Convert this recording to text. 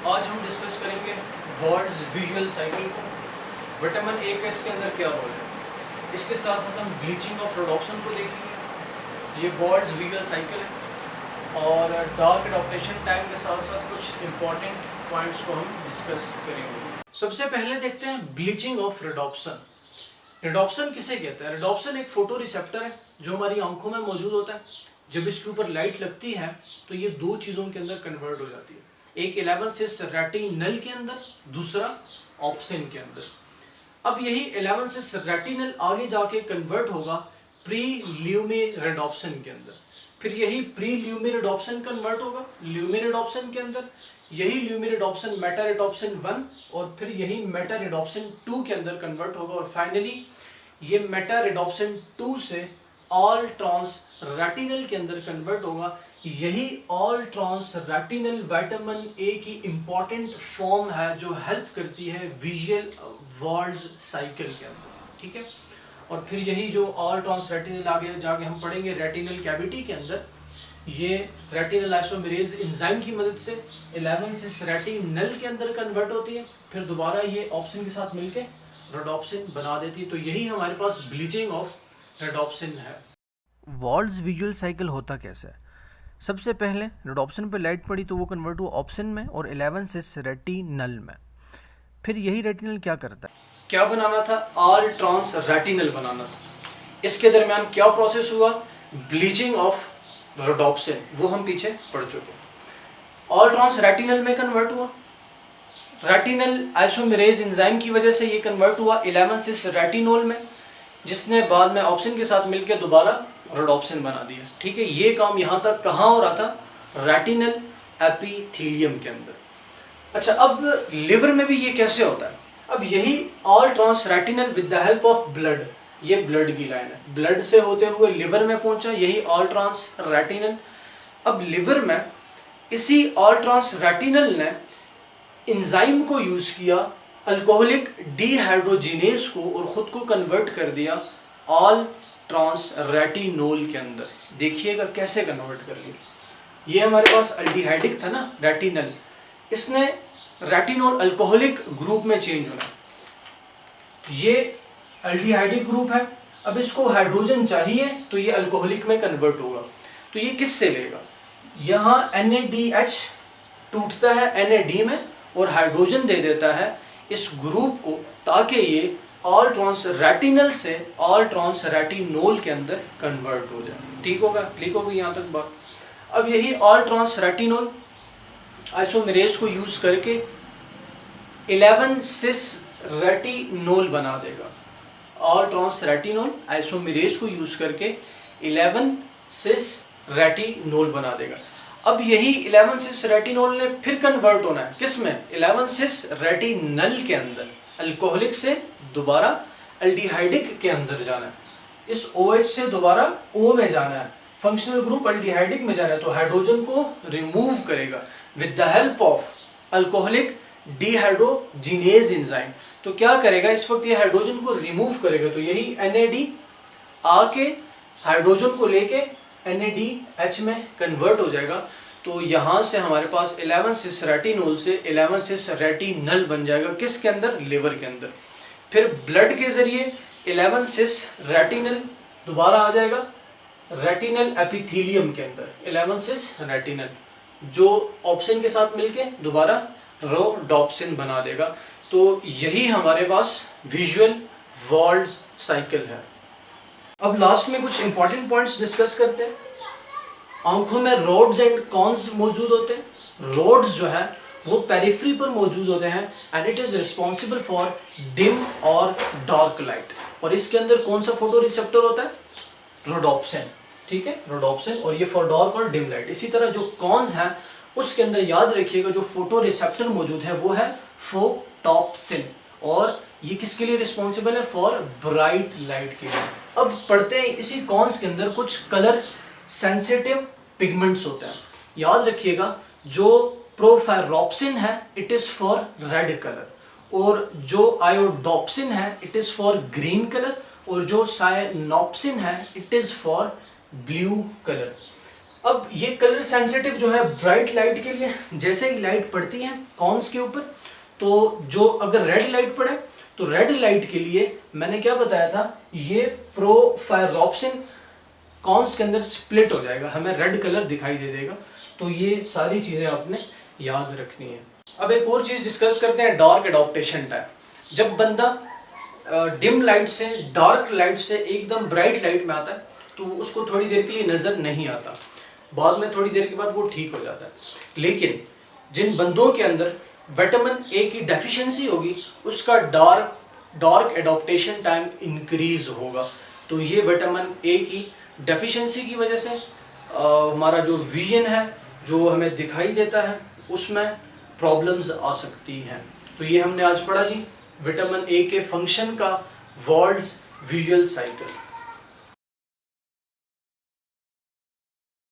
आज हम डिस्कस करेंगे वॉल्ड्स विजुअल साइकिल को। विटामिन ए का इसके अंदर क्या रोल है, इसके साथ साथ हम ब्लीचिंग ऑफ रोडोप्सिन को देखेंगे। ये वॉल्ड्स विजुअल साइकिल है और डार्क एडॉप्टेशन टाइम के साथ साथ कुछ इंपॉर्टेंट पॉइंट्स को हम डिस्कस करेंगे। सबसे पहले देखते हैं ब्लीचिंग ऑफ रोडोप्सिन। रोडोप्सिन किसे कहते हैं? रोडोप्सिन एक फोटो रिसेप्टर है जो हमारी आंखों में मौजूद होता है। जब इसके ऊपर लाइट लगती है तो ये दो चीज़ों के अंदर कन्वर्ट हो जाती है, एक 11 सिस रेटिनल के अंदर, दूसरा ऑप्सिन के अंदर। अब यही 11 सिस रेटिनल आगे जाके कन्वर्ट होगा प्री ल्यूमिरिडोप्सिन के अंदर, फिर यही प्री ल्यूमिरिडोप्सिन कन्वर्ट होगा ल्यूमिरिडोप्सिन के अंदर, यही ल्यूमिरिडोप्सिन मेटारिडोप्सिन 1 और फिर यही मेटारिडोप्सिन 2 के अंदर कन्वर्ट होगा और फाइनली ये मेटारिडोप्सिन 2 से ऑल ट्रांस रेटिनल के अंदर कन्वर्ट होगा। यही all trans retinal vitamin A की इंपॉर्टेंट फॉर्म है जो हेल्प करती है विजुअल वॉल्ड्स साइकिल के अंदर, ठीक है। और फिर यही जो ऑल ट्रांस रेटिनल आगे जाके हम पढ़ेंगे रेटिनल कैविटी के अंदर, ये रेटिनल आइसोमेरेज एंजाइम की मदद से 11 सिस रेटिनल के अंदर कन्वर्ट होती है, फिर दोबारा ये ऑप्सिन के साथ मिलके रोडोप्सिन बना देती है। तो यही हमारे पास ब्लीचिंग ऑफ रोडोप्सिन है। वॉल्ड्स विजुअल साइकिल होता कैसे है? सबसे पहले रोडोप्सिन पे लाइट पड़ी तो वो कन्वर्ट हुआ ऑप्सिन में और 11 सिस रेटिनल में। फिर यही रेटिनल क्या करता है? क्या बनाना था? ऑल ट्रांस रेटिनल बनाना था। इसके दरमियान क्या प्रोसेस हुआ? ब्लीचिंग ऑफ रोडोप्सिन, वो हम पीछे पढ़ चुके। ऑल ट्रांस रेटिनल में कन्वर्ट हुआ, रेटिनल आइसोमेरेज एंजाइम की वजह से ये कन्वर्ट हुआ 11 सिस रेटिनोल में, जिसने बाद में ऑप्सिन के साथ मिलकर दोबारा रोडोप्सिन बना दिया, ठीक है। ये काम यहाँ तक कहाँ हो रहा था? रेटिनल एपिथेलियम के अंदर। अच्छा, अब लिवर में भी ये कैसे होता है? अब यही all trans retinal with the help of blood, ये ब्लड की लाइन है, ब्लड से होते हुए लिवर में पहुंचा यही ऑल ट्रांस रेटिनल। अब लिवर में इसी ऑल ट्रांस रेटिनल ने एंजाइम को यूज किया अल्कोहलिक डिहाइड्रोजिनेज को और ख़ुद को कन्वर्ट कर दिया ऑल ट्रांस रेटिनोल के अंदर। देखिएगा कैसे कन्वर्ट कर लिया। ये हमारे पास अल्डिहाइडिक था ना रेटिनल, इसने रेटिनोल अल्कोहलिक ग्रुप में चेंज होना। ये अल्डिहाइडिक ग्रुप है, अब इसको हाइड्रोजन चाहिए तो ये अल्कोहलिक में कन्वर्ट होगा। तो ये किससे लेगा? यहाँ NADH टूटता है NAD में और हाइड्रोजन दे देता है इस ग्रुप को, ताकि ये ऑल ट्रांस रेटिनल से ऑल ट्रांस रेटिनोल के अंदर कन्वर्ट हो जाए। ठीक होगा? क्लिक होगी यहाँ तक बात। अब यही ऑल ट्रांस रेटिनोल आइसोमेरेज को यूज करके 11 सिस रेटिनोल बना देगा। ऑल ट्रांस रेटिनोल आइसोमेरेज को यूज करके 11 सिस रेटिनोल बना देगा। अब यही 11 सिस रेटिनोल ने फिर कन्वर्ट होना है किस में? 11 सिस रेटिनल के अंदर, अल्कोहलिक से दोबारा अल्डिहाइडिक के अंदर जाना है, इस OH से दोबारा O में जाना है, फंक्शनल ग्रुप अल्डिहाइडिक में जाना है। तो हाइड्रोजन को रिमूव करेगा with the help of alcoholic dehydrogenase enzyme. तो क्या करेगा इस वक्त? ये हाइड्रोजन को रिमूव करेगा, तो यही NAD आके हाइड्रोजन को लेके NADH में कन्वर्ट हो जाएगा। तो यहाँ से हमारे पास 11 सिस रेटिनोल से 11 सिस रेटिनल बन जाएगा, किसके अंदर? लिवर के अंदर। फिर ब्लड के जरिए 11 सिस रेटिनल दोबारा आ जाएगा रेटिनल एपिथेलियम के अंदर, 11 सिस रेटिनल जो ऑप्सिन के साथ मिलके दोबारा रोडोप्सिन बना देगा। तो यही हमारे पास विजुअल वॉल्ड्स साइकिल है। अब लास्ट में कुछ इंपॉर्टेंट पॉइंट्स डिस्कस करते हैं। आंखों में रोड्स एंड कॉन्स मौजूद होते हैं। रोड्स जो है वो पेरिफेरी पर मौजूद होते हैं and it is responsible for dim और डार्क लाइट। और इसके अंदर कौन सा फोटो रिसेप्टर होता है? रोडोप्सिन, ठीक है, रोडोप्सिन। और ये फॉर डार्क और डिम लाइट। इसी तरह जो कॉन्स हैं उसके अंदर याद रखिएगा जो फोटो रिसेप्टर मौजूद है वो है फोटॉप्सिन, और ये किसके लिए रिस्पॉन्सिबल है? फॉर ब्राइट लाइट के लिए। अब पढ़ते हैं इसी कॉन्स के अंदर कुछ कलर सेंसिटिव पिगमेंट्स होते हैं। याद रखिएगा जो प्रोफेरोप्सिन है it is for red colour, और जो आयोडोप्सिन है it is for green colour, और जो साइनोप्सिन है it is for blue colour. अब ये कलर सेंसिटिव जो है ब्राइट लाइट के लिए, जैसे ही लाइट पड़ती है कॉन्स के ऊपर, तो जो अगर रेड लाइट पड़े तो रेड लाइट के लिए मैंने क्या बताया था, ये प्रोफायरोप्सिन कॉन्स के अंदर स्प्लिट हो जाएगा, हमें रेड कलर दिखाई दे देगा। तो ये सारी चीज़ें आपने याद रखनी है। अब एक और चीज़ डिस्कस करते हैं, डार्क एडॉप्टेशन टाइम। जब बंदा डिम लाइट से डार्क लाइट से एकदम ब्राइट लाइट में आता है तो उसको थोड़ी देर के लिए नज़र नहीं आता, बाद में थोड़ी देर के बाद वो ठीक हो जाता है। लेकिन जिन बंदों के अंदर विटामिन ए की डेफिशिएंसी होगी उसका डार्क एडॉप्टेशन टाइम इंक्रीज होगा। तो ये विटामिन ए की डेफिशिएंसी की वजह से हमारा जो विजन है, जो हमें दिखाई देता है, उसमें प्रॉब्लम्स आ सकती हैं। तो ये हमने आज पढ़ा जी विटामिन ए के फंक्शन का, वॉल्ड्स विजुअल साइकिल।